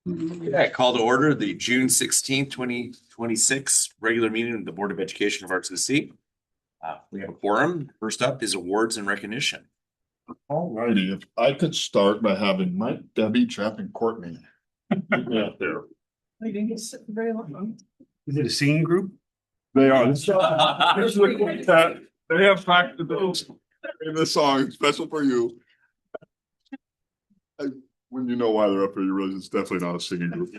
Yeah, call to order the June 16th, 2026 regular meeting of the Board of Education of Arts we have a quorum. First up is awards and recognition. All righty, if I could start by having Mike, Debbie, Jeff, and Courtney. Meet me up there. I didn't get sit very long. Is it a singing group? They are. Here's the quintet. They have practiced those in the song, special for you. When you know why they're up here, you realize it's definitely not a singing group.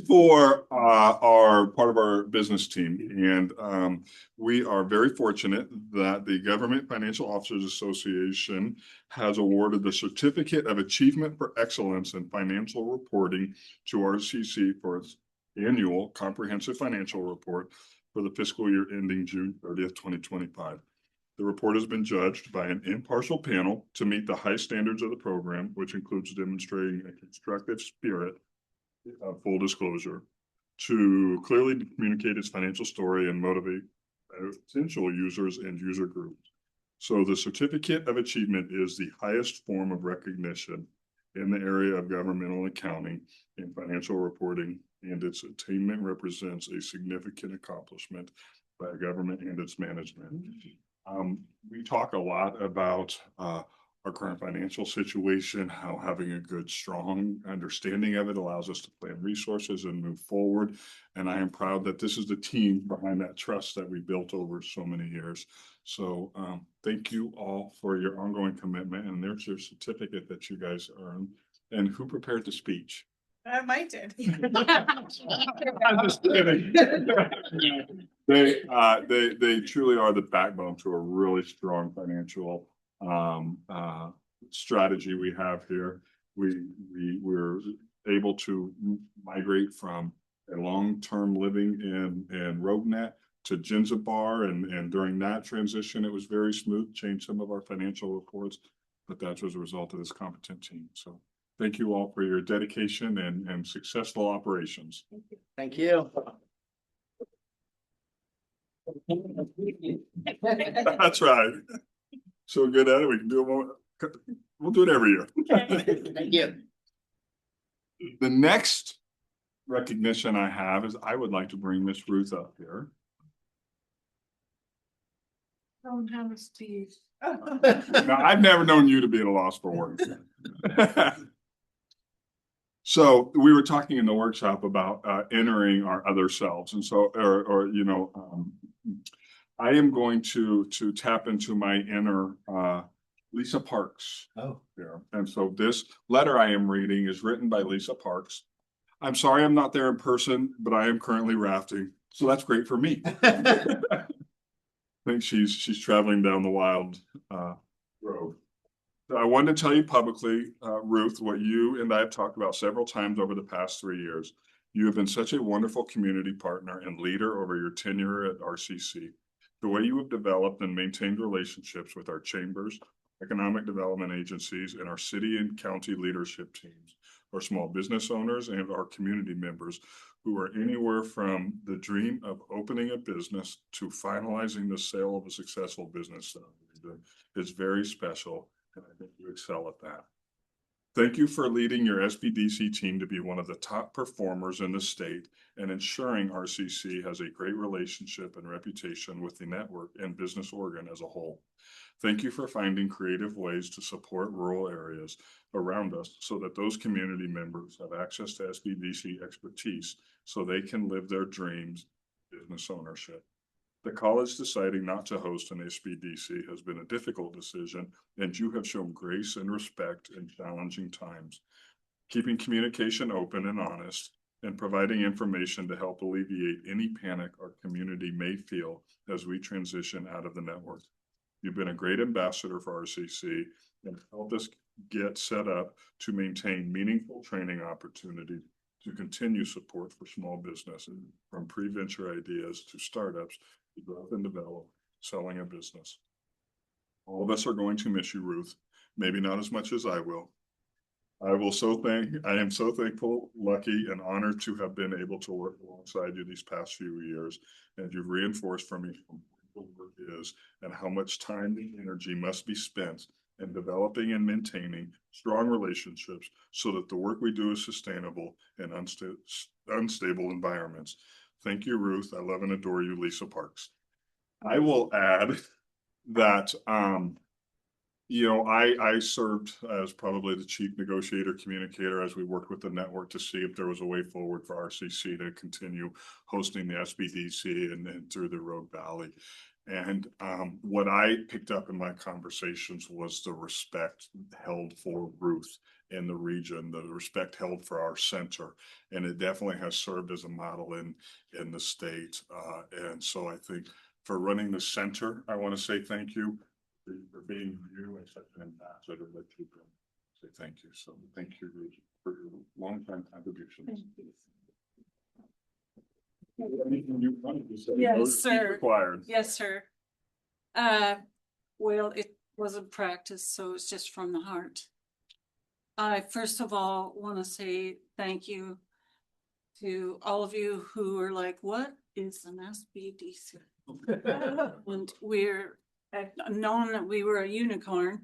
For are part of our business team, and we are very fortunate that the Government Financial Officers Association has awarded the Certificate of Achievement for Excellence in Financial Reporting to RCC for its annual comprehensive financial report for the fiscal year ending June 30th, 2025. The report has been judged by an impartial panel to meet the high standards of the program, which includes demonstrating a constructive spirit of full disclosure, to clearly communicate its financial story and motivate potential users and user groups. So the Certificate of Achievement is the highest form of recognition in the area of governmental accounting and financial reporting, and its attainment represents a significant accomplishment by a government and its management. We talk a lot about our current financial situation, how having a good, strong understanding of it allows us to plan resources and move forward. And I am proud that this is the team behind that trust that we built over so many years. So thank you all for your ongoing commitment. And there's your certificate that you guys earned. And who prepared the speech? Mike did. I'm just kidding. They truly are the backbone to a really strong financial strategy we have here. We're able to migrate from a long-term living in RoadNet to Ginzabar, and during that transition, it was very smooth, changed some of our financial reports, but that was a result of this competent team. So thank you all for your dedication and successful operations. Thank you. That's right. So good at it. We can do it more. We'll do it every year. Thank you. The next recognition I have is I would like to bring Miss Ruth up here. Don't have a speech. Now, I've never known you to be at a loss for words. So we were talking in the workshop about entering our other selves, and so, I am going to tap into my inner Lisa Parks. Oh, there. And so this letter I am reading is written by Lisa Parks. I'm sorry I'm not there in person, but I am currently rafting, so that's great for me. I think she's traveling down the wild road. I wanted to tell you publicly, Ruth, what you and I have talked about several times over the past 3 years. You have been such a wonderful community partner and leader over your tenure at RCC. The way you have developed and maintained relationships with our chambers, economic development agencies, and our city and county leadership teams, our small business owners, and our community members who are anywhere from the dream of opening a business to finalizing the sale of a successful business is very special. And I think you excel at that. Thank you for leading your SBDC team to be one of the top performers in the state and ensuring RCC has a great relationship and reputation with the network and business Oregon as a whole. Thank you for finding creative ways to support rural areas around us so that those community members have access to SBDC expertise so they can live their dreams, business ownership. The college deciding not to host an SBDC has been a difficult decision, and you have shown grace and respect in challenging times, keeping communication open and honest, and providing information to help alleviate any panic our community may feel as we transition out of the network. You've been a great ambassador for RCC and helped us get set up to maintain meaningful training opportunity to continue support for small business, from pre-venture ideas to startups, to growth and develop, selling a business. All of us are going to miss you, Ruth. Maybe not as much as I will. I am so thankful, lucky, and honored to have been able to work alongside you these past few years. And you've reinforced for me what work is and how much time and energy must be spent and developing and maintaining strong relationships so that the work we do is sustainable in unstable environments. Thank you, Ruth. I love and adore you, Lisa Parks. I will add that, I served as probably the chief negotiator communicator as we worked with the network to see if there was a way forward for RCC to continue hosting the SBDC and through the Rogue Valley. And what I picked up in my conversations was the respect held for Ruth in the region, the respect held for our center. And it definitely has served as a model in the state. And so I think for running the center, I want to say thank you for being you and such an ambassador that you can say thank you. So thank you Ruth, for your longtime contributions. Anything you wanted to say? Yes, No speech sir. required. Yes, sir. Well, it wasn't practice, so it's just from the heart. I first of all want to say thank you to all of you who are like, what is an SBDC? And I've known that we were a unicorn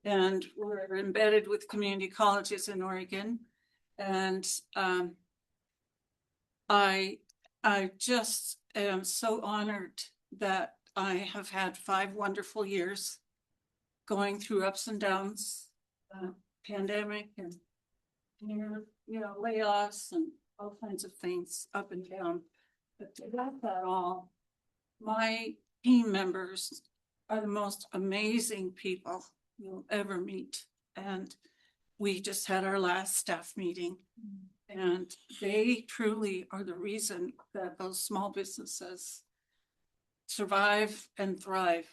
and we're embedded with community colleges in Oregon. And I just am so honored that I have had 5 wonderful years going through ups and downs, pandemic and layoffs and all kinds of things up and down. But to that all, my team members are the most amazing people you'll ever meet. And we just had our last staff meeting. And they truly are the reason that those small businesses survive and thrive.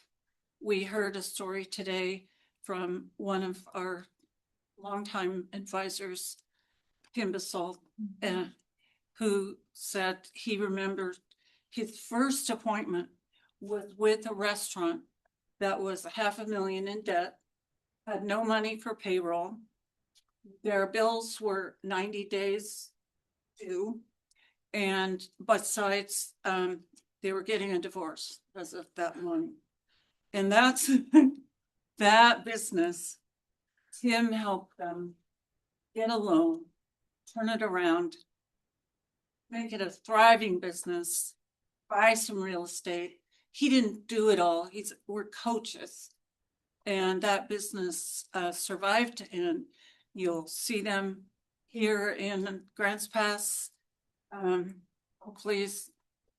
We heard a story today from one of our longtime advisors, Kim Basalt, who said he remembered his first appointment was with a restaurant that was $500,000 in debt, had no money for payroll. Their bills were 90 days due. And besides, they were getting a divorce as of that morning. And that's that business. Tim helped them get a loan, turn it around, make it a thriving business, buy some real estate. He didn't do it all. We're coaches. And that business survived, and you'll see them here in Grants Pass, hopefully as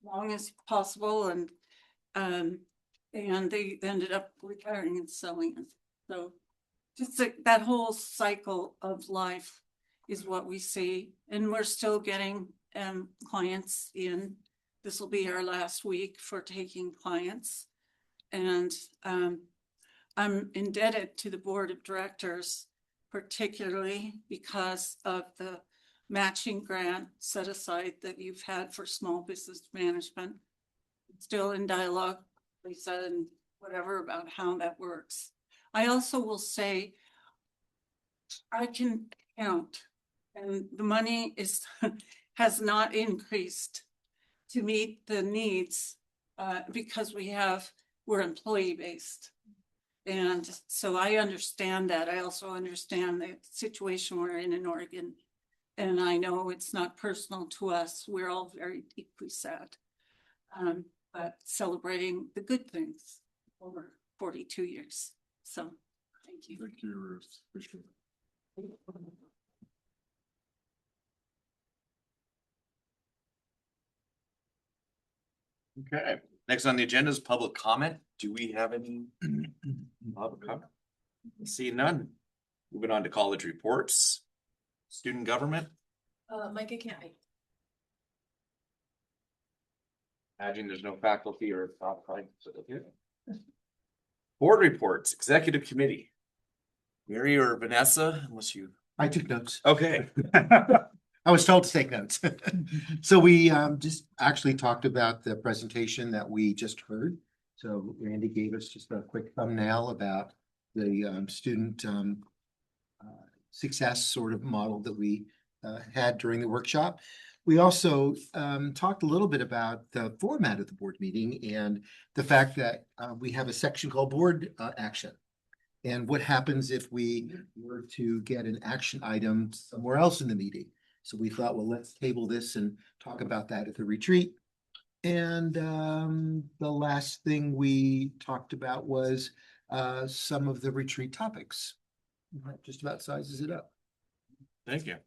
long as possible. And they ended up retiring and selling it. So just that whole cycle of life is what we see. And we're still getting clients in. This will be our last week for taking clients. And I'm indebted to the board of directors, particularly because of the matching grant set aside that you've had for small business management. Still in dialogue, Lisa, and whatever about how that works. I also will say, I can count, and the money has not increased to meet the needs because we're employee based. And so I understand that. I also understand the situation we're in Oregon. And I know it's not personal to us. We're all very deeply sad. But celebrating the good things over 42 years. So thank you. Thank you, Ruth. Appreciate it. Okay, next on the agenda is public comment. Do we have any public comment? See none. Moving on to college reports. Student government. Micah can't make. Imagine there's no faculty or faculty. Board reports, executive committee. Mary or Vanessa, unless you. I took notes. Okay. I was told to take notes. So we just actually talked about the presentation that we just heard. So Randy gave us just a quick thumbnail about the student success sort of model that we had during the workshop. We also talked a little bit about the format of the board meeting and the fact that we have a section called board action. And what happens if we were to get an action item somewhere else in the meeting? So we thought, well, let's table this and talk about that at the retreat. And the last thing we talked about was some of the retreat topics. That just about sizes it up. Thank you.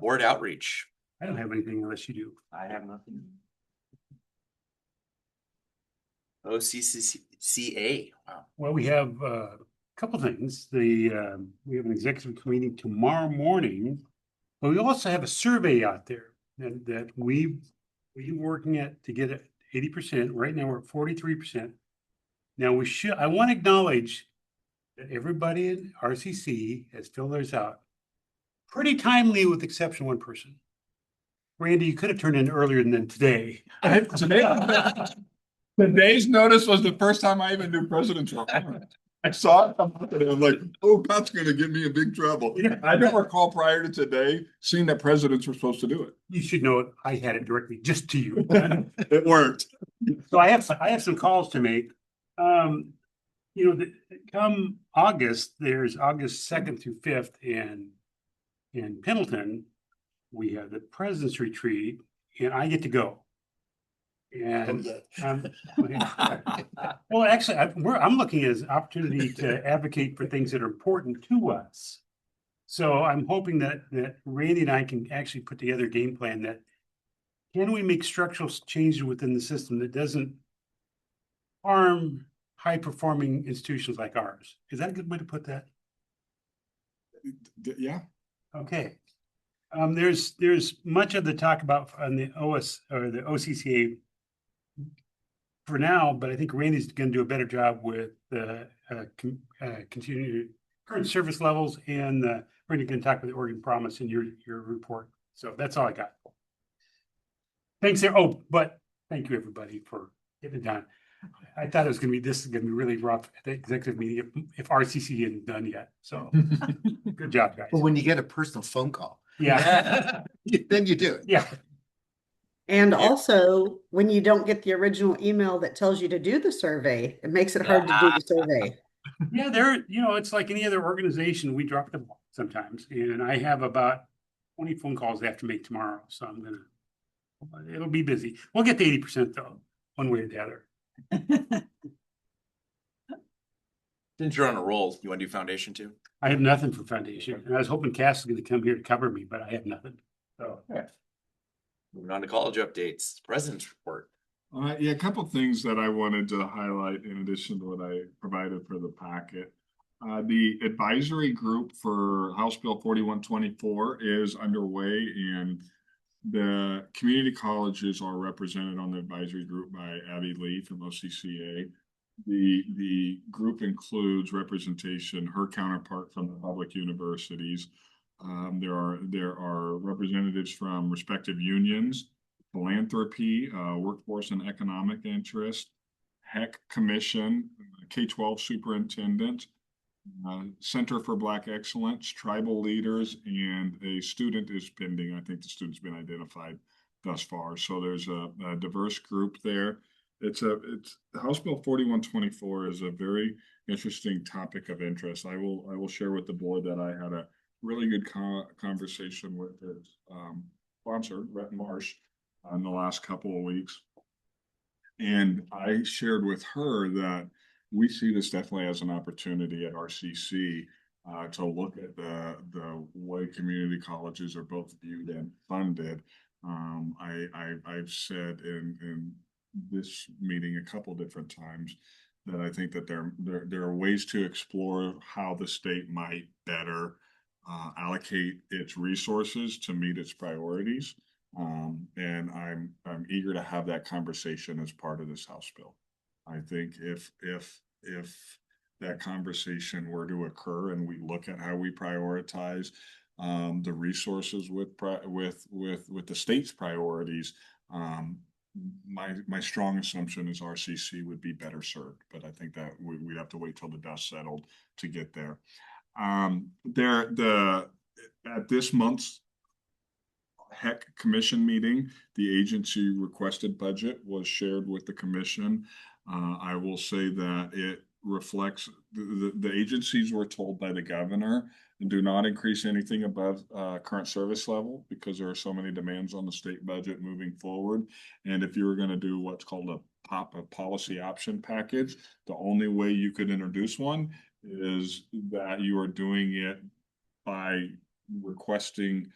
Board outreach. I don't have anything unless you do. I have nothing. OCCA, wow. Well, we have a couple things. We have an executive committee tomorrow morning. But we also have a survey out there that we're working at to get it 80%. Right now we're at 43%. Now I want to acknowledge that everybody in RCC has filled theirs out pretty timely, with exception of one person. Randy, you could have turned in earlier than today. Today's notice was the first time I even knew President Trump. I saw it, I'm like, oh, Pat's gonna get me in big trouble. Yeah. I don't recall prior to today seeing that presidents were supposed to do it. You should know it. I had it directly just to you. It worked. So I have some calls to make. Come August, there's August 2nd through 5th in Pendleton. We have the President's Retreat, and I get to go. And well, actually, I'm looking at an opportunity to advocate for things that are important to us. So I'm hoping that Randy and I can actually put together a game plan that can we make structural changes within the system that doesn't harm high-performing institutions like ours. Is that a good way to put that? Yeah. Okay. There's much of the talk about on the OS or the OCCA for now, but I think Randy's going to do a better job with the continued current service levels, and Randy can talk with the Oregon Promise in your report. So that's all I got. Thanks there. Oh, but thank you everybody for getting it done. I thought this is gonna be really rough at the executive meeting if RCC isn't done yet. So good job, guys. But when you get a personal phone call, Yeah, then you do it. yeah. And also, when you don't get the original email that tells you to do the survey, it makes it hard to do the survey. Yeah, it's like any other organization, we drop the ball sometimes, and I have about 20 phone calls I have to make tomorrow, so it'll be busy. We'll get to 80% though, one way or the other. Since you're on a roll, you want to do foundation too? I have nothing for foundation, and I was hoping Cass was gonna come here to cover me, but I have nothing. So, Moving on to college updates, President's Report. Yeah, a couple of things that I wanted to highlight in addition to what I provided for the packet. The advisory group for House Bill 4124 is underway, and the community colleges are represented on the advisory group by Abby Lee from OCCA. The group includes representation, her counterpart from the public universities. There are representatives from respective unions, philanthropy, workforce and economic interest, HEC Commission, K-12 superintendent, Center for Black Excellence, tribal leaders, and a student is pending. I think the student's been identified thus far. So there's a diverse group there. It's House Bill 4124 is a very interesting topic of interest. I will share with the board that I had a really good conversation with its sponsor, Rhett Marsh, in the last couple of weeks. And I shared with her that we see this definitely as an opportunity at RCC to look at the way community colleges are both viewed and funded. I've said in this meeting a couple different times that I think that there are ways to explore how the state might better allocate its resources to meet its priorities. And I'm eager to have that conversation as part of this House bill. I think if that conversation were to occur and we look at how we prioritize the resources with the state's priorities, my strong assumption is RCC would be better served. But I think that we'd have to wait till the dust settled to get there. At this month's HEC commission meeting, the agency requested budget was shared with the commission. I will say that it reflects, the agencies were told by the governor, do not increase anything above current service level because there are so many demands on the state budget moving forward. And if you were going to do what's called a policy option package, the only way you could introduce one is that you are doing it by requesting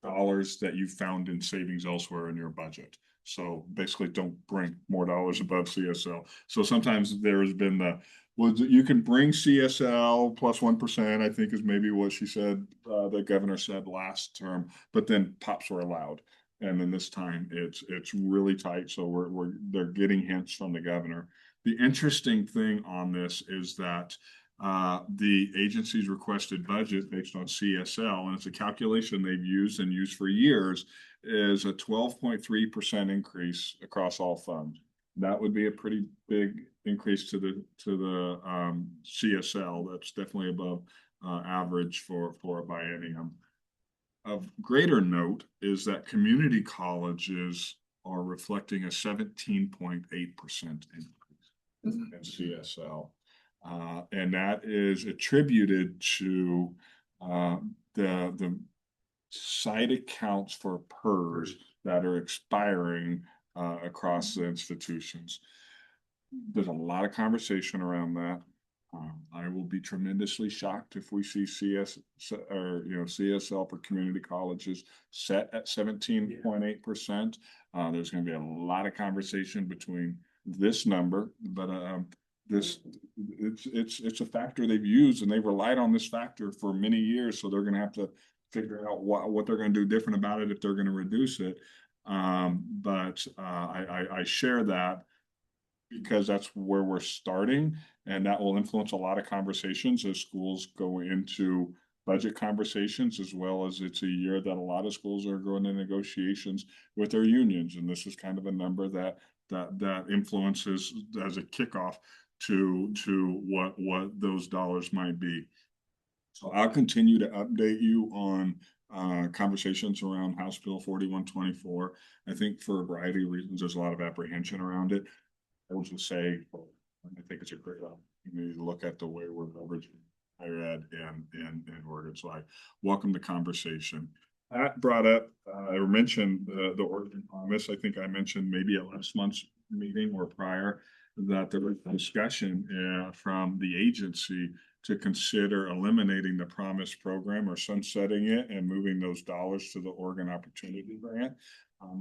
dollars that you found in savings elsewhere in your budget. So basically don't bring more dollars above CSL. So sometimes there's been you can bring CSL plus 1%, I think is maybe what she said, the governor said last term, but then pops were allowed. And then this time it's really tight. So they're getting hints from the governor. The interesting thing on this is that the agency's requested budget based on CSL, and it's a calculation they've used and used for years, is a 12.3% increase across all funds. That would be a pretty big increase to the CSL. That's definitely above average for a biennium. Of greater note is that community colleges are reflecting a 17.8% increase in CSL. And that is attributed to the site accounts for PERS that are expiring across the institutions. There's a lot of conversation around that. I will be tremendously shocked if we see CSL for community colleges set at 17.8%. There's going to be a lot of conversation between this number, but it's a factor they've used, and they've relied on this factor for many years. So they're going to have to figure out what they're going to do different about it if they're going to reduce it. But I share that because that's where we're starting, and that will influence a lot of conversations as schools go into budget conversations, as well as it's a year that a lot of schools are going to negotiations with their unions. And this is kind of a number that influences as a kickoff to what those dollars might be. So I'll continue to update you on conversations around House Bill 4124. I think for a variety of reasons, there's a lot of apprehension around it. I will just say, I think it's a great opportunity to look at the way we're leveraging higher ed and Oregon. So I welcome the conversation. Pat brought up or mentioned the Oregon Promise. I think I mentioned maybe at last month's meeting or prior that there was discussion from the agency to consider eliminating the Promise program or sunsetting it and moving those dollars to the Oregon Opportunity Grant.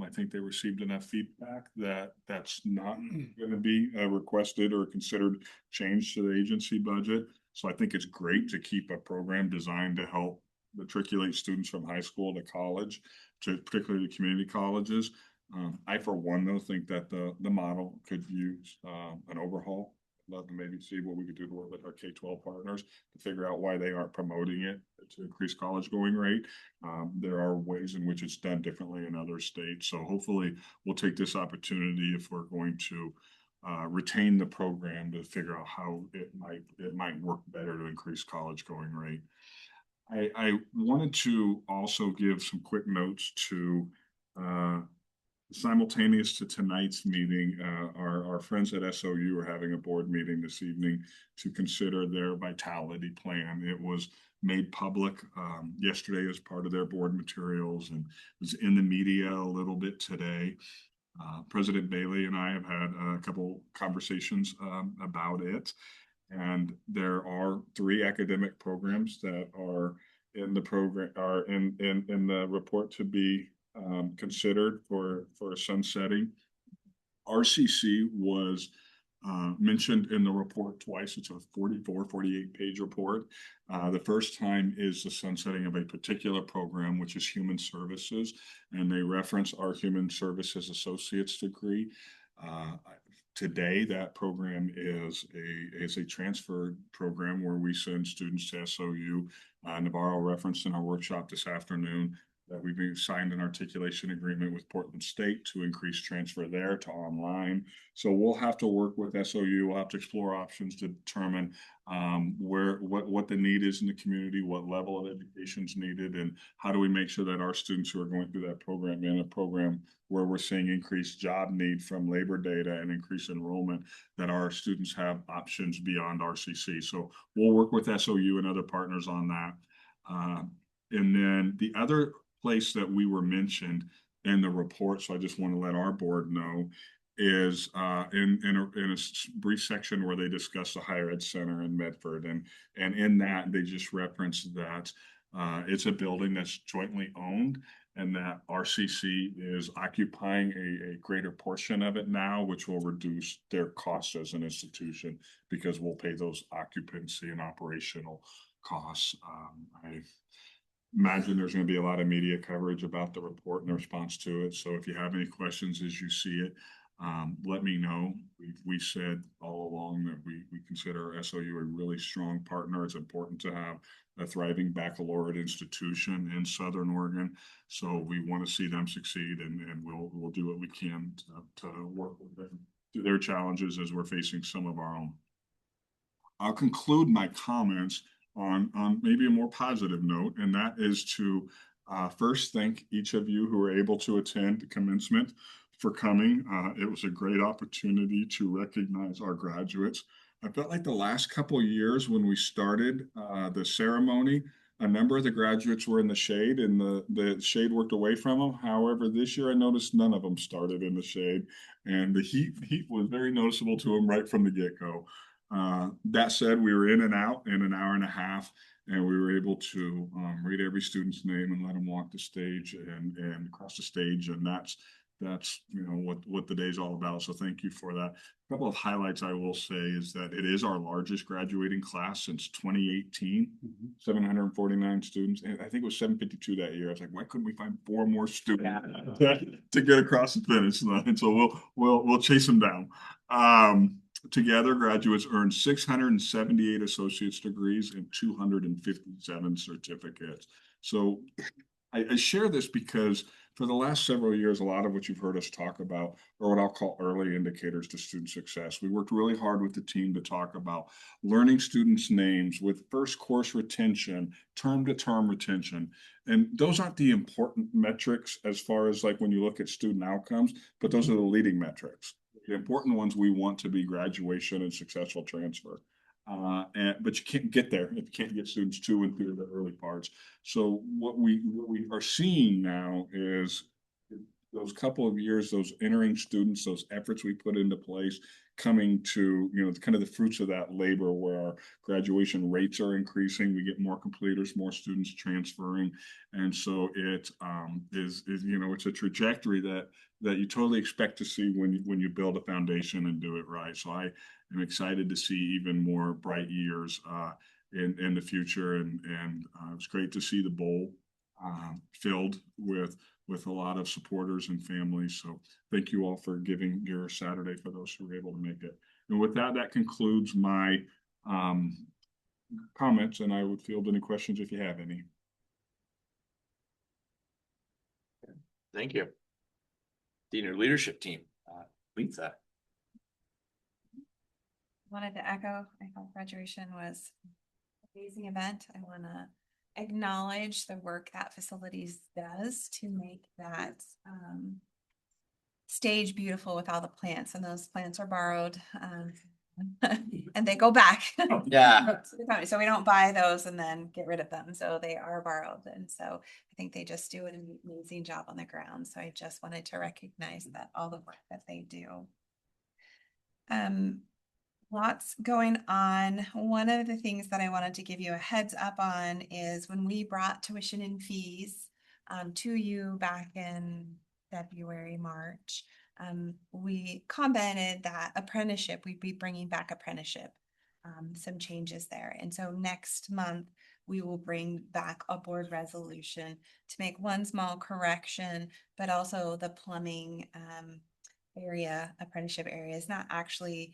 I think they received enough feedback that that's not going to be requested or considered change to the agency budget. So I think it's great to keep a program designed to help matriculate students from high school to college, to particularly the community colleges. I, for one, though, think that the model could use an overhaul. Love to maybe see what we could do to work with our K-12 partners to figure out why they aren't promoting it to increase college going rate. There are ways in which it's done differently in other states. So hopefully we'll take this opportunity, if we're going to retain the program, to figure out how it might work better to increase college going rate. I wanted to also give some quick notes to simultaneous to tonight's meeting. Our friends at SOU are having a board meeting this evening to consider their vitality plan. It was made public yesterday as part of their board materials and was in the media a little bit today. President Bailey and I have had a couple conversations about it. And there are 3 academic programs that are in the program, are in the report to be considered for sunsetting. RCC was mentioned in the report twice. It's a 48 page report. The first time is the sunsetting of a particular program, which is human services, and they reference our human services associate's degree. Today, that program is a transfer program where we send students to SOU. Navarro referenced in our workshop this afternoon that we've signed an articulation agreement with Portland State to increase transfer there to online. So we'll have to work with SOU. We'll have to explore options to determine what the need is in the community, what level of education is needed, and how do we make sure that our students who are going through that program, in a program where we're seeing increased job need from labor data and increased enrollment, that our students have options beyond RCC. So we'll work with SOU and other partners on that. And then the other place that we were mentioned in the report, so I just want to let our board know, is in a brief section where they discuss the higher ed center in Medford, and in that they just referenced that it's a building that's jointly owned, and that RCC is occupying a greater portion of it now, which will reduce their costs as an institution because we'll pay those occupancy and operational costs. I imagine there's going to be a lot of media coverage about the report and the response to it. So if you have any questions as you see it, let me know. We said all along that we consider SOU a really strong partner. It's important to have a thriving baccalaureate institution in Southern Oregon. So we want to see them succeed, and we'll do what we can to work with them through their challenges as we're facing some of our own. I'll conclude my comments on maybe a more positive note, and that is to first thank each of you who were able to attend the commencement for coming. It was a great opportunity to recognize our graduates. I felt like the last couple of years when we started the ceremony, a number of the graduates were in the shade and the shade worked away from them. However, this year I noticed none of them started in the shade, and the heat was very noticeable to them right from the get-go. That said, we were in and out in an hour and a half, and we were able to read every student's name and let them walk the stage and across the stage, and that's what the day's all about. So thank you for that. A couple of highlights I will say is that it is our largest graduating class since 2018, 749 students. And I think it was 752 that year. I was like, why couldn't we find 4 more students to get across the finish line? So we'll chase them down. Together, graduates earned 678 associate's degrees and 257 certificates. So I share this because for the last several years, a lot of what you've heard us talk about are what I'll call early indicators to student success. We worked really hard with the team to talk about learning students' names with first course retention, term to term retention. And those aren't the important metrics as far as like when you look at student outcomes, but those are the leading metrics. The important ones we want to be graduation and successful transfer. But you can't get there if you can't get students to and through the early parts. So what we are seeing now is those couple of years, those entering students, those efforts we put into place coming to, kind of the fruits of that labor where our graduation rates are increasing. We get more completers, more students transferring. And so it is it's a trajectory that you totally expect to see when you build a foundation and do it right. So I am excited to see even more bright years in the future. And it's great to see the bowl filled with a lot of supporters and families. So thank you all for giving your Saturday for those who were able to make it. And with that concludes my comments, and I would field any questions if you have any. Thank you. Senior leadership team, Lisa. Wanted to echo, I thought graduation was an amazing event. I want to acknowledge the work that facilities does to make that stage beautiful with all the plants, and those plants are borrowed and they go back. Yeah. So we don't buy those and then get rid of them. So they are borrowed. And so I think they just do an amazing job on the ground. So I just wanted to recognize that all the work that they do. Lots going on. One of the things that I wanted to give you a heads up on is when we brought tuition and fees to you back in February, March, we commented that apprenticeship, we'd be bringing back apprenticeship, some changes there. And so next month, we will bring back a board resolution to make one small correction, but also the plumbing apprenticeship area is not actually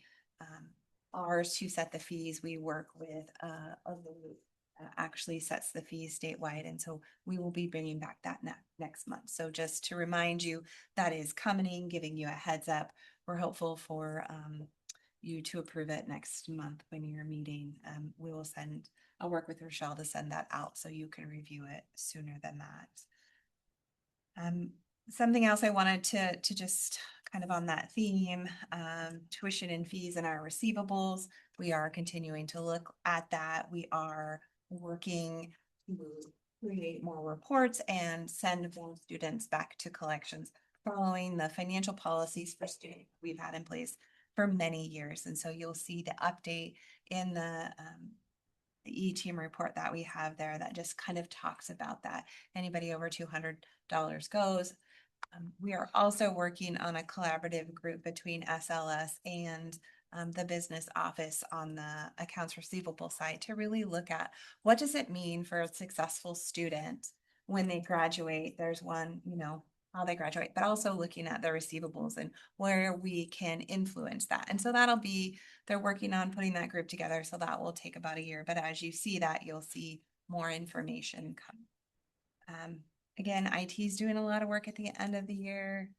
ours to set the fees. We work with a actually sets the fees statewide. And so we will be bringing back that next month. So just to remind you, that is coming, giving you a heads up. We're hopeful for you to approve it next month when you're meeting. We will I'll work with Rochelle to send that out so you can review it sooner than that. Something else I wanted to just kind of on that theme, tuition and fees and our receivables. We are continuing to look at that. We are working to create more reports and send more students back to collections following the financial policies for students we've had in place for many years. And so you'll see the update in the E-team report that we have there that just kind of talks about that. Anybody over $200 goes. We are also working on a collaborative group between SLS and the business office on the accounts receivable side to really look at what does it mean for a successful student when they graduate. There's one, how they graduate, but also looking at their receivables and where we can influence that. And so they're working on putting that group together. So that will take about a year. But as you see that, you'll see more information come. Again, IT is doing a lot of work at the end of the year.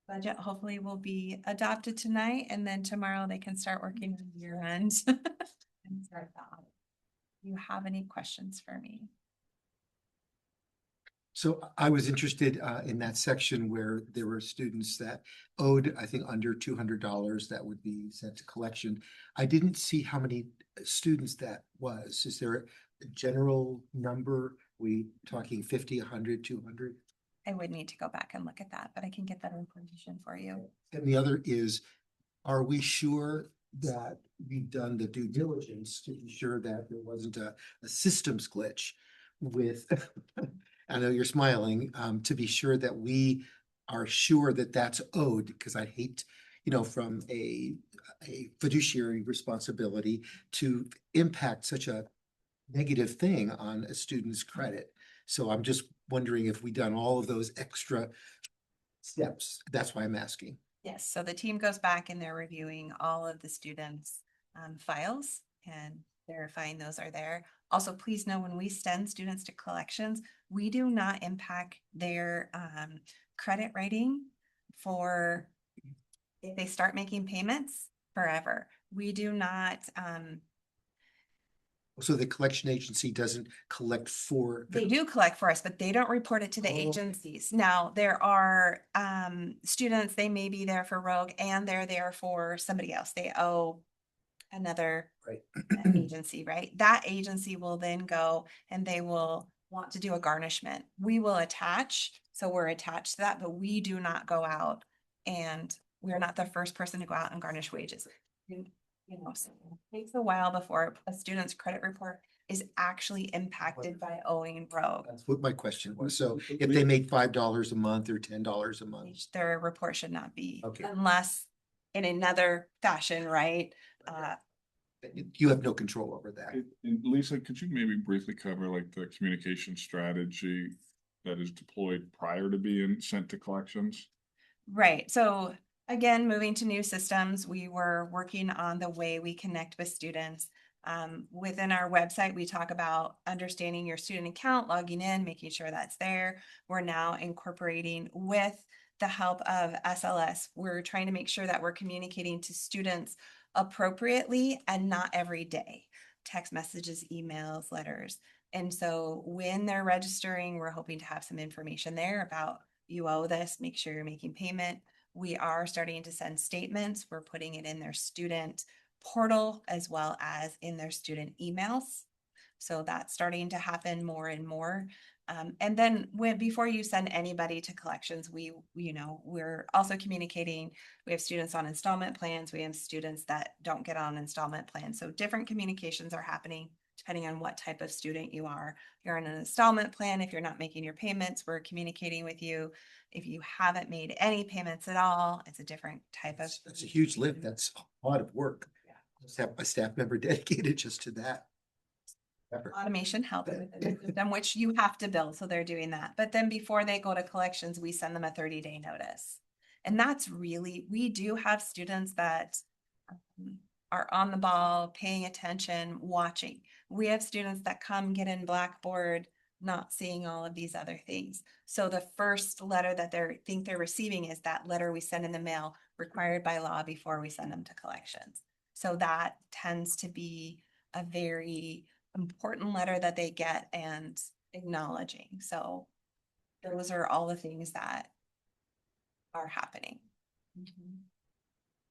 Budget hopefully will be adopted tonight, and then tomorrow they can start working on year end and start that audit. Do you have any questions for me? So I was interested in that section where there were students that owed, I think, under $200 that would be sent to collection. I didn't see how many students that was. Is there a general number? We talking 50, 100, 200? I would need to go back and look at that, but I can get that information for you. And the other is, are we sure that we've done the due diligence to be sure that there wasn't a systems glitch with, I know you're smiling, to be sure that we are sure that that's owed, because I hate, from a fiduciary responsibility to impact such a negative thing on a student's credit. So I'm just wondering if we've done all of those extra steps. That's why I'm asking. Yes, so the team goes back and they're reviewing all of the students' files and verifying those are there. Also, please know when we send students to collections, we do not impact their credit rating for if they start making payments forever. We do not. So the collection agency doesn't collect for. They do collect for us, but they don't report it to the agencies. Now, there are students, they may be there for Rogue and they're there for somebody else. They owe another agency, right? That agency will then go and they will want to do a garnishment. We will attach, so we're attached to that, but we do not go out and we're not the first person to go out and garnish wages. So it takes a while before a student's credit report is actually impacted by owing Rogue. That's what my question was. So if they make $5 a month or $10 a month. Their report should not be, Okay. unless in another fashion, right? You have no control over that. And Lisa, could you maybe briefly cover like the communication strategy that is deployed prior to being sent to collections? Right. So again, moving to new systems, we were working on the way we connect with students. Within our website, we talk about understanding your student account, logging in, making sure that's there. We're now incorporating with the help of SLS. We're trying to make sure that we're communicating to students appropriately and not every day. Text messages, emails, letters. And so when they're registering, we're hoping to have some information there about you owe this, make sure you're making payment. We are starting to send statements. We're putting it in their student portal as well as in their student emails. So that's starting to happen more and more. And then before you send anybody to collections, we're also communicating. We have students on installment plans. We have students that don't get on installment plans. So different communications are happening depending on what type of student you are. You're on an installment plan. If you're not making your payments, we're communicating with you. If you haven't made any payments at all, it's a different type of. That's a huge lift. That's a lot of work. Yeah. Just have a staff member dedicated just to that. Automation helps with the system, which you have to build. So they're doing that. But then before they go to collections, we send them a 30-day notice. And that's really, we do have students that are on the ball, paying attention, watching. we have students that come get in Blackboard, not seeing all of these other things. So the first letter that they're receiving is that letter we send in the mail required by law before we send them to collections. So that tends to be a very important letter that they get and acknowledging. So those are all the things that are happening.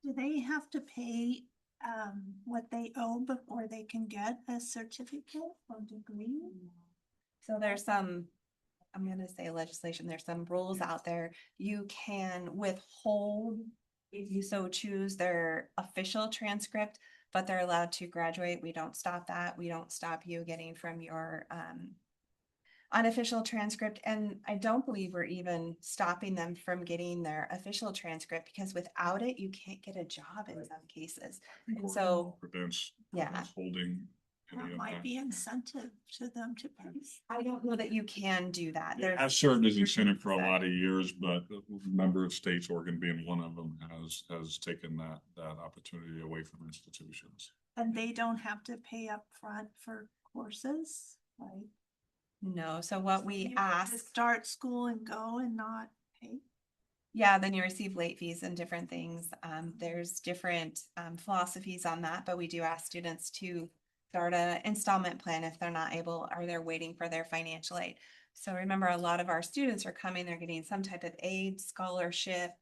Do they have to pay what they owe before they can get a certificate or degree? So there's some, I'm gonna say legislation, there's some rules out there. You can withhold, if you so choose, their official transcript, but they're allowed to graduate. We don't stop that. We don't stop you getting from your unofficial transcript. And I don't believe we're even stopping them from getting their official transcript, because without it, you can't get a job in some cases. And so, Prevents yeah. holding. That might be incentive to them to pay. I don't know that you can do that. It There's has served as incentive for a lot of years, but a number of states, Oregon being one of them, has taken that opportunity away from institutions. And they don't have to pay up front for courses, right? No, so what we You can ask, just start school and go and not pay. yeah, then you receive late fees and different things. There's different philosophies on that, but we do ask students to start a installment plan if they're not able, or they're waiting for their financial aid. So remember, a lot of our students are coming, they're getting some type of aid, scholarship,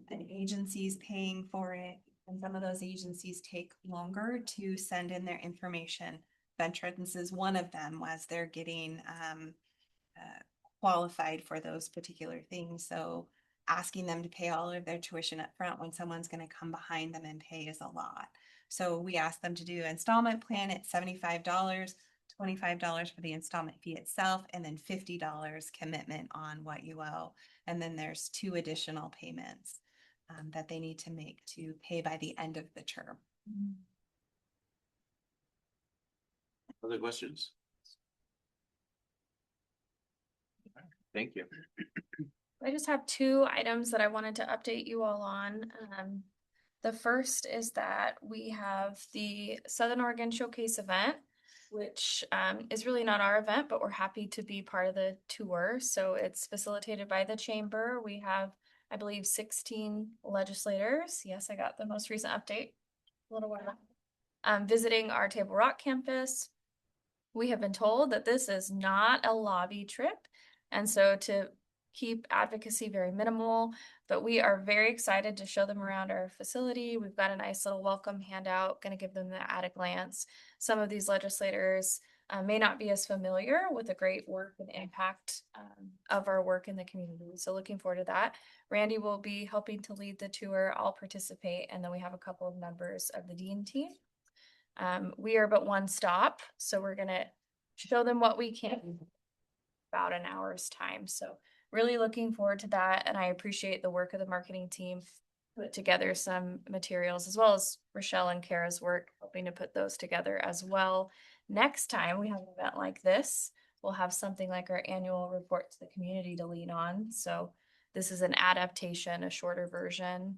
and agencies paying for it. And some of those agencies take longer to send in their information. Veterans is one of them, as they're getting qualified for those particular things. So asking them to pay all of their tuition up front when someone's going to come behind them and pay is a lot. So we ask them to do an installment plan at $75, $25 for the installment fee itself, and then $50 commitment on what you owe. And then there's 2 additional payments that they need to make to pay by the end of the term. Other questions? Thank you. I just have 2 items that I wanted to update you all on. The first is that we have the Southern Oregon Showcase event, which is really not our event, but we're happy to be part of the tour. So it's facilitated by the chamber. We have, I believe, 16 legislators. Yes, I got the most recent update a little while ago. Visiting our Table Rock campus. We have been told that this is not a lobby trip. And so to keep advocacy very minimal, but we are very excited to show them around our facility. We've got a nice little welcome handout, going to give them the at a glance. Some of these legislators may not be as familiar with the great work and impact of our work in the community. So looking forward to that. Randy will be helping to lead the tour. I'll participate. And then we have a couple of members of the Dean team. We are but one stop, so we're going to show them what we can in about an hour's time. So really looking forward to that. And I appreciate the work of the marketing team, put together some materials, as well as Rochelle and Kara's work, helping to put those together as well. Next time we have an event like this, we'll have something like our annual report to the community to lean on. So this is an adaptation, a shorter version,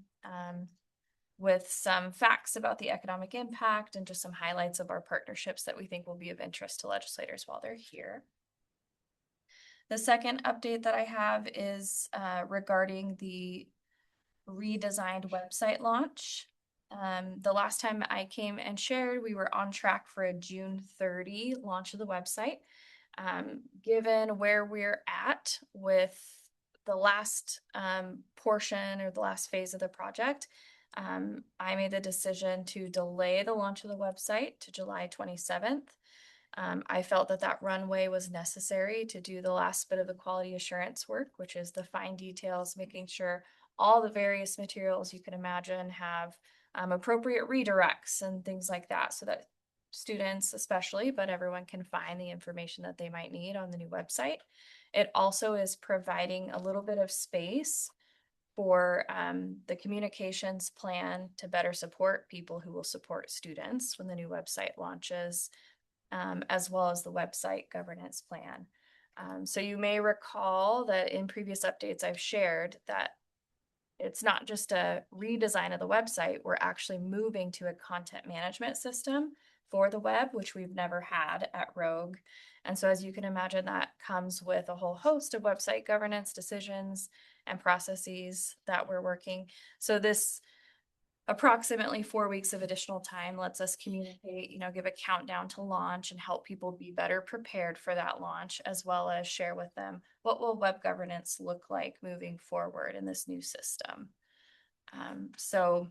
with some facts about the economic impact and just some highlights of our partnerships that we think will be of interest to legislators while they're here. The second update that I have is regarding the redesigned website launch. The last time I came and shared, we were on track for a June 30 launch of the website. Given where we're at with the last portion or the last phase of the project, I made the decision to delay the launch of the website to July 27th. I felt that runway was necessary to do the last bit of the quality assurance work, which is the fine details, making sure all the various materials you can imagine have appropriate redirects and things like that, so that students especially, but everyone can find the information that they might need on the new website. It also is providing a little bit of space for the communications plan to better support people who will support students when the new website launches, as well as the website governance plan. So you may recall that in previous updates I've shared that it's not just a redesign of the website, we're actually moving to a content management system for the web, which we've never had at Rogue. And so as you can imagine, that comes with a whole host of website governance decisions and processes that we're working. So this approximately 4 weeks of additional time lets us communicate, give a countdown to launch and help people be better prepared for that launch, as well as share with them what will web governance look like moving forward in this new system. So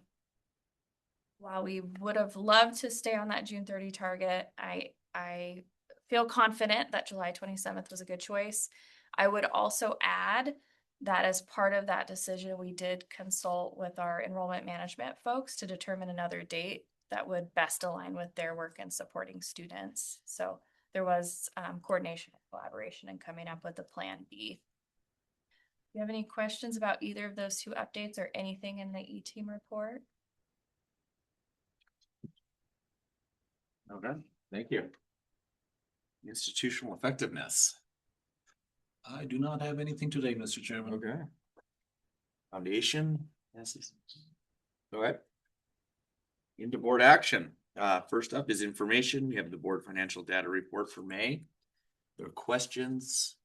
while we would have loved to stay on that June 30 target, I feel confident that July 27th was a good choice. I would also add that as part of that decision, we did consult with our enrollment management folks to determine another date that would best align with their work in supporting students. So there was coordination and collaboration in coming up with a plan B. Do you have any questions about either of those two updates or anything in the E-team report? Okay, thank you. Institutional effectiveness. I do not have anything today, Mr. Chairman. Okay. Foundation. Yes. Go ahead. Into board action. First up is information. We have the board financial data report for May. There are questions.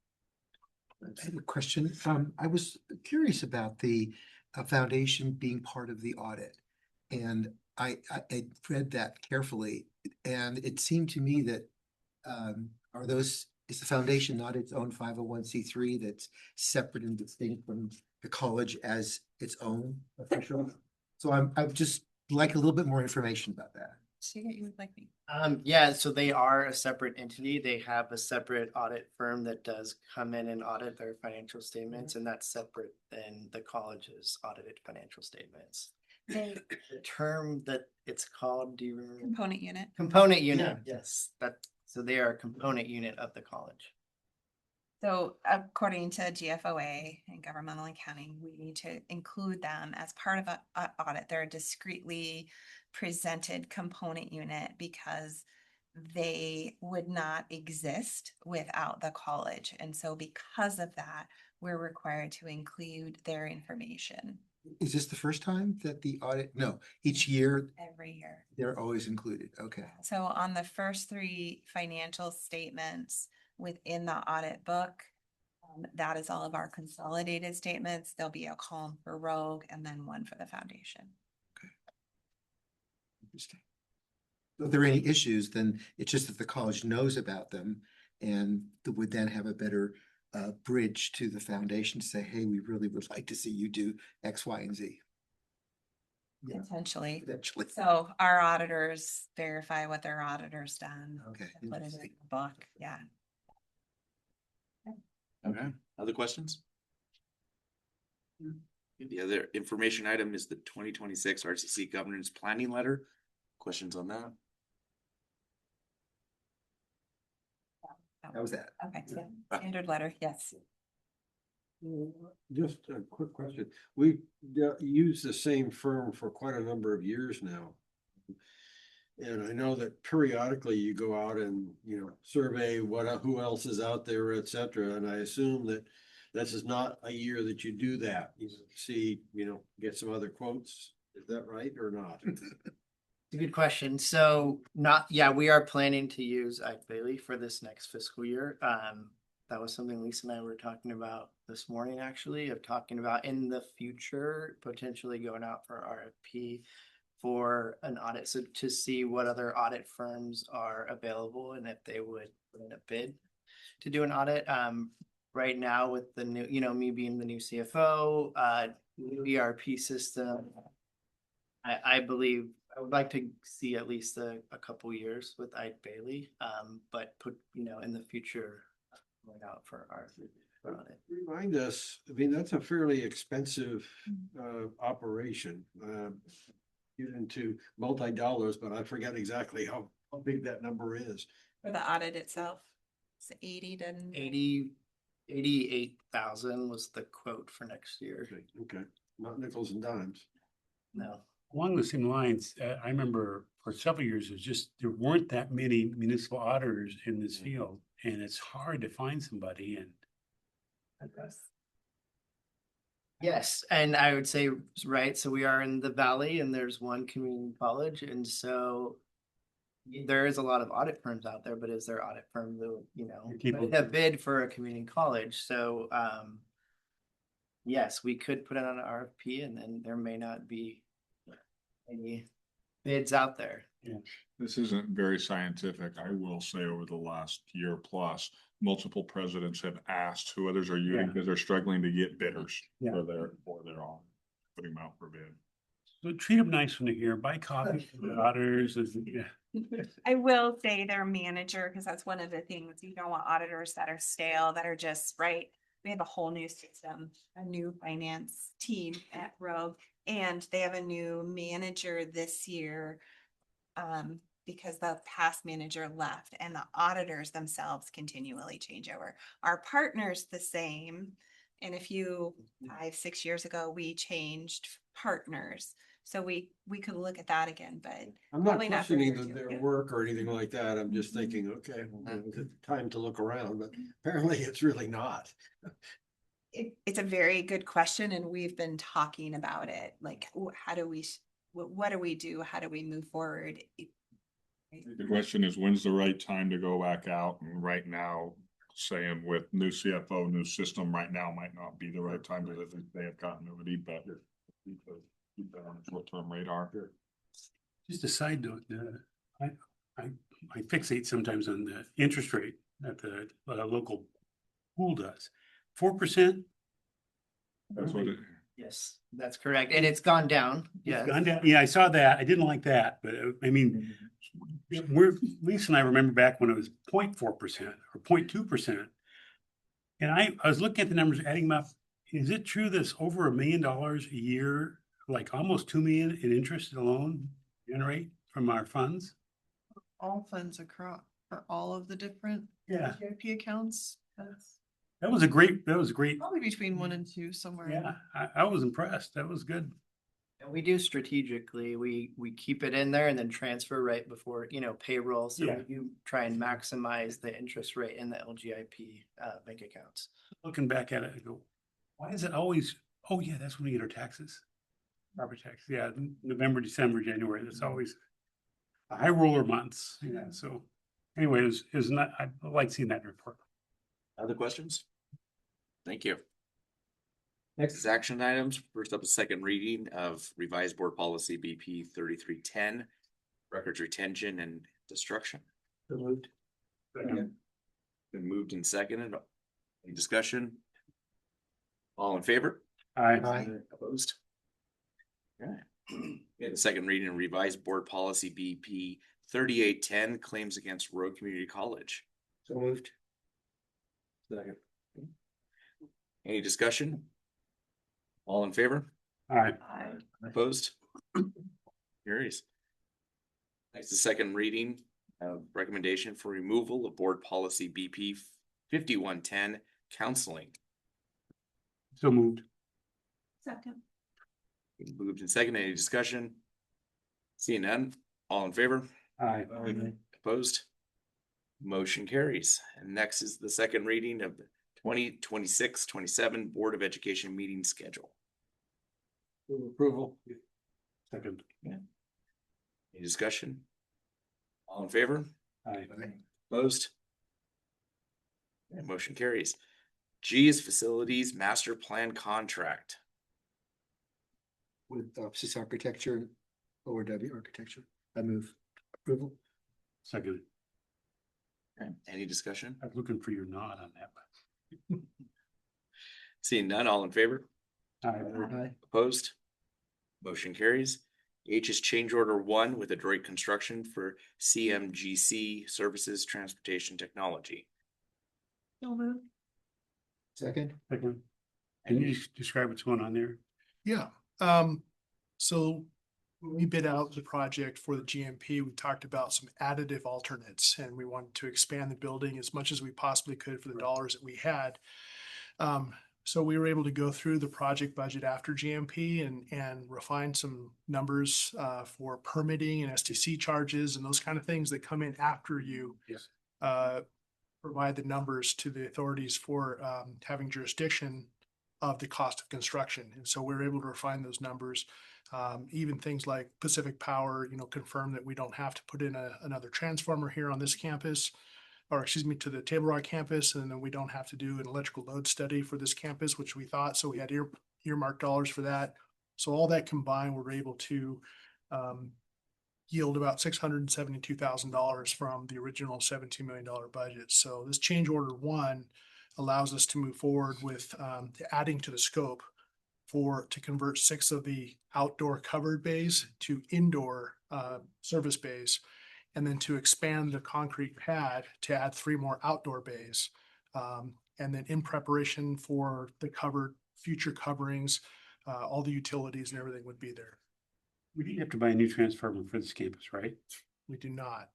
I have a question. I was curious about the foundation being part of the audit. And I read that carefully, and it seemed to me that is the foundation not its own 501c3 that's separate and distinct from the college as its own official? So I just like a little bit more information about that. You would like me. Yeah, so they are a separate entity. They have a separate audit firm that does come in and audit their financial statements, and that's separate than the college's audited financial statements. They The term that it's called, do you remember? component unit. Component unit, yes, so they are a component unit of the college. So according to GFOA and governmental accounting, we need to include them as part of a audit. They're a discreetly presented component unit because they would not exist without the college. And so because of that, we're required to include their information Is this the first time that the audit? No, each year every year. they're always included. Okay. So on the first 3 financial statements within the audit book, that is all of our consolidated statements. There'll be a column for Rogue and then one for the foundation. Interesting. If there are any issues, then it's just that the college knows about them and would then have a better bridge to the foundation to say, hey, we really would like to see you do X, Y, and Z. Yeah. Potentially. Eventually. So our auditors verify what their auditor's done. Okay. and Put it in the book, yeah. Okay, other questions? The other information item is the 2026 RCC governance planning letter. Questions on that? How was that? Okay, yeah, standard letter, yes. Just a quick question. We used the same firm for quite a number of years now. And I know that periodically you go out and, survey who else is out there, et cetera. And I assume that this is not a year that you do that. You see, get some other quotes. Is that right or not? It's a good question. So we are planning to use Ike Bailey for this next fiscal year. That was something Lisa and I were talking about this morning, actually, of talking about in the future, potentially going out for RFP for an audit. So to see what other audit firms are available and if they would put in a bid to do an audit. Right now with the new, me being the new CFO, new ERP system, I believe I would like to see at least a couple years with Ike Bailey, but put, in the future, going out for our audit. Remind us, that's a fairly expensive operation. Get into multi-dollars, but I forget exactly how big that number is. For the audit itself, it's 80 to 88,000 was the quote for next year. Okay, not nickels and dimes. No. Along the same lines, I remember for several years, there weren't that many municipal auditors in this field, and it's hard to find somebody. And Yes, and I would say, right, so we are in the valley and there's one community college, and so there is a lot of audit firms out there, but is there audit firms that, you know, People- that bid for a community college? So, yes, we could put it on an RFP and then there may not be any bids out there. This isn't very scientific. I will say over the last year plus, multiple presidents have asked who others are using Yeah. because they're struggling to get bidders Yeah. for their own, putting them out for bid. So treat them nice when they're here, buy coffee for the auditors, yeah. I will say their manager, because that's one of the things, you don't want auditors that are stale, that are just, right? We have a whole new system, a new finance team at Rogue, and they have a new manager this year. Because the past manager left and the auditors themselves continually change over. Our partner's the same. And a few, 5, 6 years ago, we changed partners. So we could look at that again, but I'm not probably not for a questioning year or two. their Yeah. work or anything like that. I'm just thinking, okay, well, it's time to look around, but apparently it's really not. It's a very good question and we've been talking about it. Like, how do we, what do we do? How do we move forward? The question is, when's the right time to go back out? And right now, saying with new CFO, new system, right now might not be the right time because they have continuity, but keep that on the short-term radar. Just a side note, I fixate sometimes on the interest rate that the local pool does. 4%. That's what it, Yes, that's correct. And it's gone down. It's Yeah. gone down. Yeah, I saw that. I didn't like that, but I mean, Lisa and I remember back when it was 0.4% or 0.2%. And I was looking at the numbers, adding them up. Is it true that it's over $1 million a year, like almost 2 million in interest alone generate from our funds? All funds across for all of the different Yeah, GIP accounts. That's that was a great, probably between 1 and 2 somewhere. yeah, I was impressed. That was good. And we do strategically, we keep it in there and then transfer right before, you know, payroll. So Yeah. we do try and maximize the interest rate in the LGIP bank accounts. Looking back at it, I go, why is it always, oh yeah, that's when we get our taxes. Property tax, yeah, November, December, January, that's always the high roller months, yeah, so. Anyway, it was not, I like seeing that report. Other questions? Thank you. Next is action items. First up is second reading of revised board policy BP 3310, records retention and destruction. Moved. Been moved and seconded. Any discussion? All in favor? Aye. Opposed? Okay. The second reading of revised board policy BP 3810, claims against Rogue Community College. So moved. Second. Any discussion? All in favor? Aye. Opposed? Carries. Next, the second reading, recommendation for removal of board policy BP 5110, counseling. So moved. Second. Moved and second, any discussion? Seeing none, all in favor? Aye. Opposed? Motion carries. And next is the second reading of the 2026-27 Board of Education meeting schedule. Move approval. Second. Any discussion? All in favor? Aye. Opposed? And motion carries. G is facilities master plan contract. With office architecture, ORW architecture. I move approval. Second. Okay, any discussion? I was looking for your nod on that. Seeing none, all in favor? Aye. Aye. Opposed? Motion carries. H is change order 1 with Adroit Construction for CMGC Services Transportation Technology. So moved. Second. Second. Can you just describe what's going on there? Yeah, so when we bid out the project for the GMP, we talked about some additive alternates and we wanted to expand the building as much as we possibly could for the dollars that we had. So we were able to go through the project budget after GMP and refine some numbers for permitting and STC charges and those kind of things that come in after you Yes. provide the numbers to the authorities for having jurisdiction of the cost of construction. And so we were able to refine those numbers. Even things like Pacific Power, confirmed that we don't have to put in another transformer here on this campus, or excuse me, to the Table Rock campus, and then we don't have to do an electrical load study for this campus, which we thought, so we had earmarked dollars for that. So all that combined, we're able to yield about $672,000 from the original $17 million budget. So this change order 1 allows us to move forward with adding to the scope to convert 6 of the outdoor covered bays to indoor service bays, and then to expand the concrete pad to add 3 more outdoor bays. And then in preparation for the future coverings, all the utilities and everything would be there. We didn't have to buy a new transformer for this campus, right? We do not.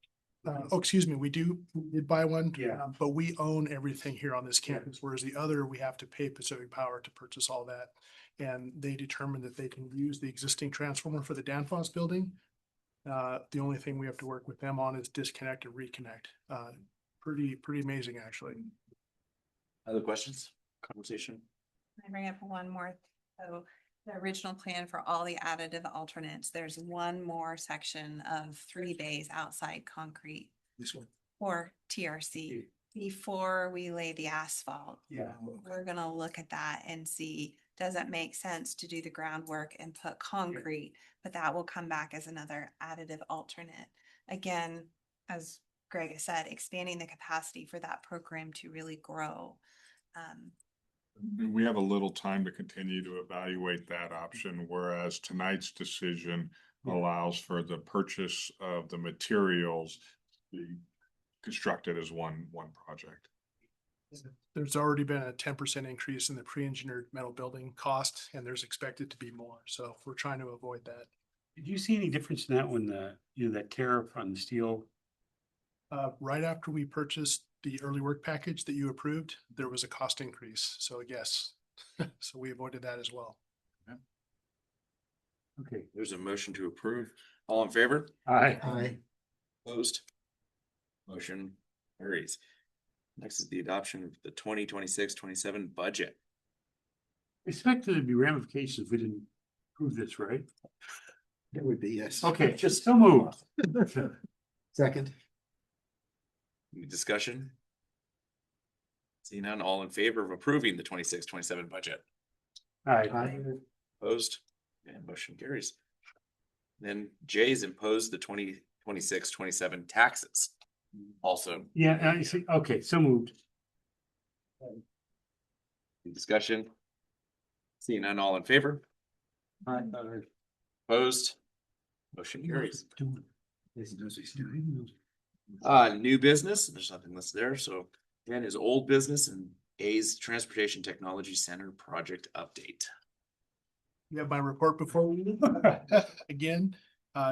Excuse me, we did buy one. Yeah. But we own everything here on this campus, whereas the other, we have to pay Pacific Power to purchase all that. And they determined that they can use the existing transformer for the Danfoss building. The only thing we have to work with them on is disconnect and reconnect. Pretty amazing, actually. Other questions, conversation? I bring up one more. So the original plan for all the additive alternates, there's one more section of 3 bays outside concrete This one. for TRC before we lay the asphalt. Yeah. We're gonna look at that and see, does it make sense to do the groundwork and put concrete? But that will come back as another additive alternate. Again, as Greg has said, expanding the capacity for that program to really grow. And we have a little time to continue to evaluate that option, whereas tonight's decision allows for the purchase of the materials to be constructed as one project. There's already been a 10% increase in the pre-engineered metal building cost, and there's expected to be more. So we're trying to avoid that. Did you see any difference in that when that tariff on the steel? Right after we purchased the early work package that you approved, there was a cost increase. So yes, so we avoided that as well. Okay. There's a motion to approve. All in favor? Aye. Aye. Opposed? Motion carries. Next is the adoption of the 2026-27 budget. Expect there to be ramifications if we didn't approve this, right? It would be, yes. Okay, just so moved. Second. Any discussion? See none, all in favor of approving the 26-27 budget? Aye. Aye. Opposed? And motion carries. Then Jay's imposed the 2026-27 taxes. Also. Yeah, I see. Okay, so moved. Any discussion? Seeing none, all in favor? Aye. Opposed? Motion carries. Yes, it does. New business, there's nothing listed there, so then is old business and A's Transportation Technology Center project update. You have my report before we again,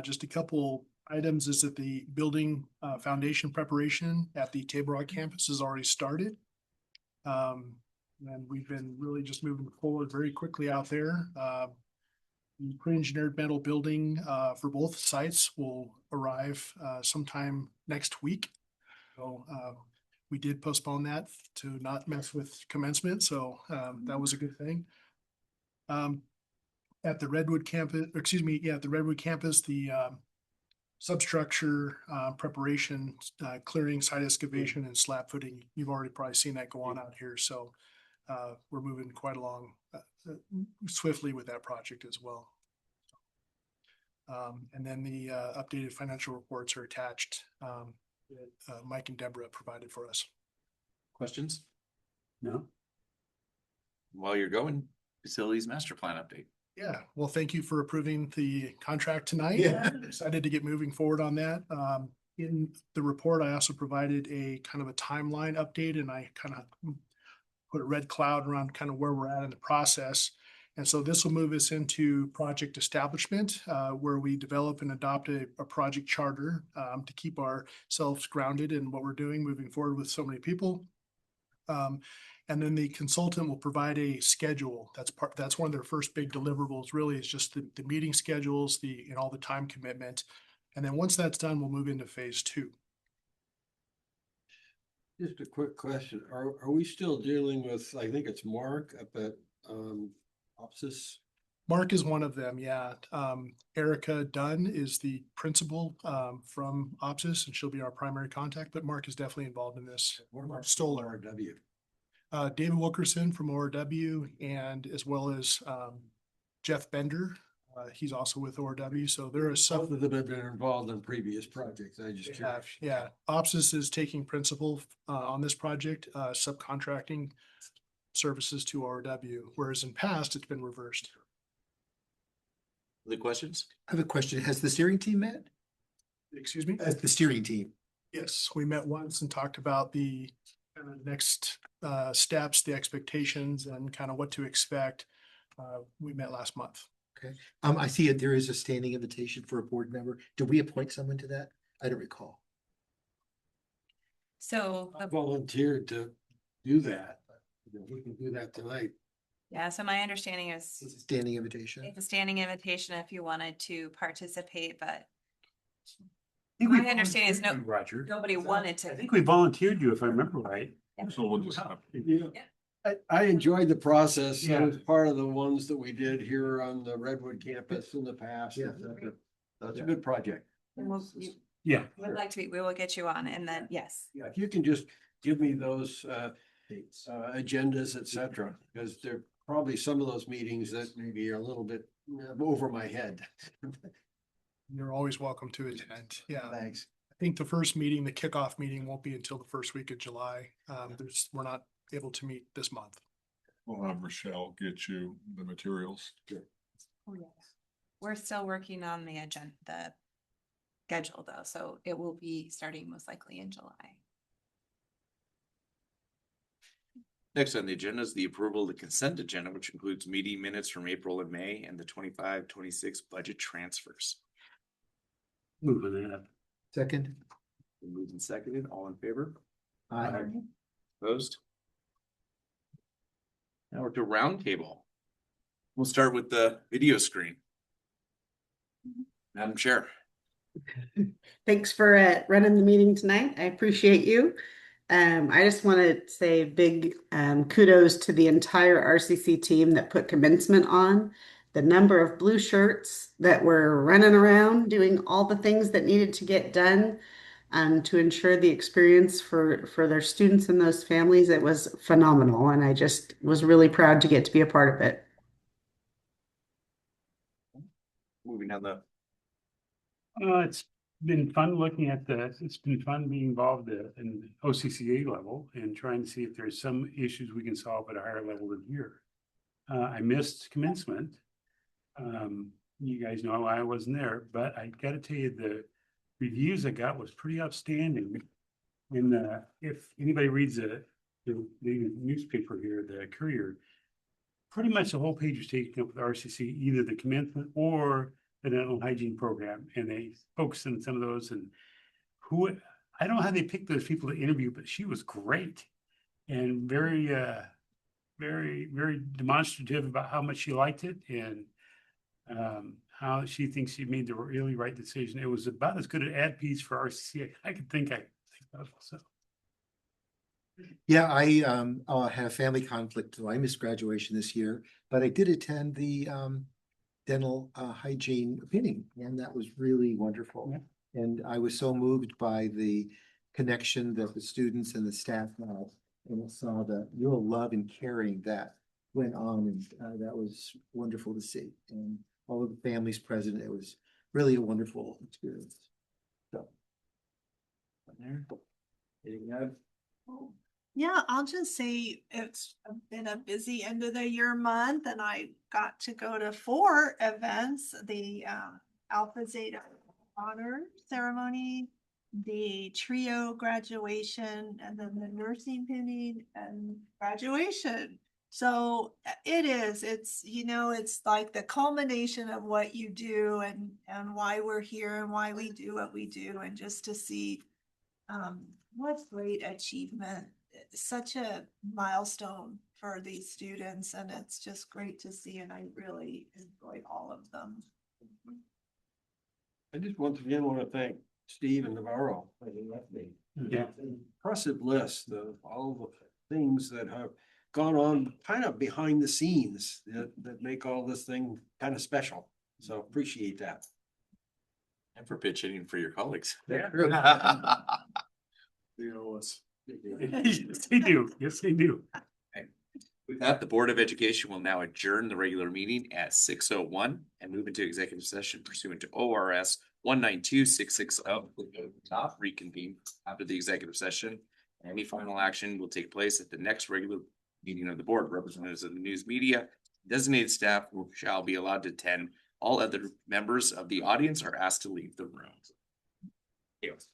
just a couple items is that the building foundation preparation at the Table Rock campus has already started. And we've been really just moving forward very quickly out there. The pre-engineered metal building for both sites will arrive sometime next week. So we did postpone that to not mess with commencement, so that was a good thing. At the Redwood campus, at the Redwood campus, the substructure preparation, clearing, site excavation, and slab footing, you've already probably seen that go on out here, so we're moving quite along swiftly with that project as well. And then the updated financial reports are attached that Mike and Deborah provided for us. Questions? No? While you're going, facilities master plan update. Yeah, well, thank you for approving the contract tonight. Yeah. Excited to get moving forward on that. In the report, I also provided a kind of a timeline update, and I kind of put a red cloud around kind of where we're at in the process. And so this will move us into project establishment, where we develop and adopt a project charter to keep ourselves grounded in what we're doing moving forward with so many people. And then the consultant will provide a schedule. That's one of their first big deliverables, really, is just the meeting schedules, and all the time commitment. And then once that's done, we'll move into phase 2. Just a quick question. Are we still dealing with, I think it's Mark up at Opsis? Mark is one of them, yeah. Erica Dunn is the principal from OPSIS, and she'll be our primary contact, but Mark is definitely involved in this. Mark Stoller. RW. David Wilkerson from ORW, and as well as Jeff Bender. He's also with ORW, so there are Both some. of them have been involved in previous projects. I just curious. Yeah, OPSIS is taking principal on this project, subcontracting services to ORW, whereas in past, it's been reversed. Other questions? I have a question. Has the steering team met? Excuse me? The steering team. Yes, we met once and talked about the next steps, the expectations, and kind of what to expect. We met last month. Okay. I see it. There is a standing invitation for a board member. Did we appoint someone to that? I don't recall. So, I volunteered to do that. We can do that tonight. yeah, so my understanding is It's a standing invitation. it's a standing invitation if you wanted to participate, but think we my understanding is volunteered you, Roger. nobody wanted I to. think we volunteered you, if I remember right. So we'll just have. Yeah. I enjoyed the process. Yeah. It was part of the ones that we did here on the Redwood campus in the past. Yeah. That's a good project. And you Yeah. would like to be, we will get you on, and then, yes. Yeah, if you can just give me those agendas, et cetera, because there are probably some of those meetings that maybe are a little bit over my head. You're always welcome to attend. Yeah. Thanks. I think the first meeting, the kickoff meeting won't be until the first week of July. We're not able to meet this month. We'll have Rochelle get you the materials. Oh, yes. We're still working on the agenda, the schedule though, so it will be starting most likely in July. Next on the agenda is the approval of the consent agenda, which includes meeting minutes from April and May and the 25-26 budget transfers. Moving that. Second. Been moved and seconded. All in favor? Aye. Opposed? Now we're to roundtable. We'll start with the video screen. Madam Chair. Thanks for running the meeting tonight. I appreciate you. I just want to say big kudos to the entire RCC team that put commencement on. The number of blue shirts that were running around doing all the things that needed to get done to ensure the experience for their students and those families. It was phenomenal, and I just was really proud to get to be a part of it. Moving down the, It's been fun looking at it's been fun being involved in the OCCA level and trying to see if there's some issues we can solve at a higher level than here. I missed commencement. You guys know I wasn't there, but I gotta tell you, the reviews I got was pretty outstanding. And if anybody reads the newspaper here, the Courier, pretty much the whole page is taken up with RCC, either the commencement or the dental hygiene program, and they focus on some of those. And I don't know how they picked those people to interview, but she was great and very, very demonstrative about how much she liked it and how she thinks she made the really right decision. It was about as good an ad piece for RCC I could think of. So. Yeah, I had a family conflict, so I missed graduation this year, but I did attend the dental hygiene opinion, and that was really wonderful. Yeah. And I was so moved by the connection that the students and the staff had, and I saw the real love and caring that went on, and that was wonderful to see. And all of the families present, it was really a wonderful experience. So. Yeah, I'll just say it's been a busy end of the year month, and I got to go to 4 events, the Alpha Zeta honor ceremony, the trio graduation, and then the nursing pinning and graduation. So it's, it's like the culmination of what you do and why we're here and why we do what we do, and just to see what great achievement. Such a milestone for these students, and it's just great to see, and I really enjoyed all of them. I just once again want to thank Steve and Navarro. Yeah. Impressive list of all the things that have gone on kind of behind the scenes that make all this thing kind of special. So appreciate that. And for pitching for your colleagues. Yeah. Yes, they do. Yes, they do. With that, the Board of Education will now adjourn the regular meeting at 6:01 and move into executive session pursuant to ORS 192-660. Top reconvene after the executive session. Any final action will take place at the next regular meeting of the board. Representatives of the news media, designated staff shall be allowed to attend. All other members of the audience are asked to leave the room. Yes.